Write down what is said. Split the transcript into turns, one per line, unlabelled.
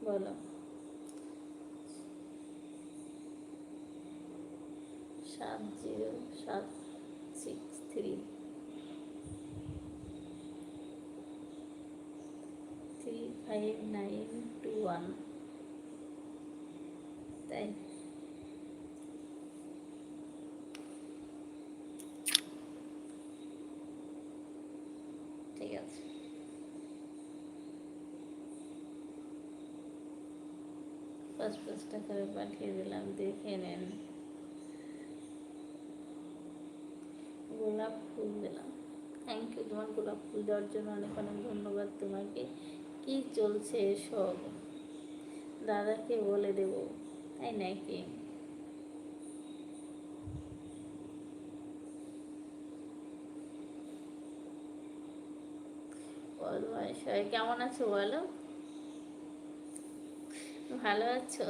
বলো। 70763 35921, তাই? ঠিক আছে, 5 করে পাঠিয়ে দিলাম, দেখে নেন। গোলাপ ফুল দিলাম, থ্যাংক ইউ। তোমার গোলাপ ফুল দেওয়ার জন্য অনেক অনেক ধন্যবাদ তোমাকে। কি চলছে এসব? দাদাকে বলে দেব, তাই নাকি? বলো ভাই, সবাই কেমন আছো বলো? ভালো আছো?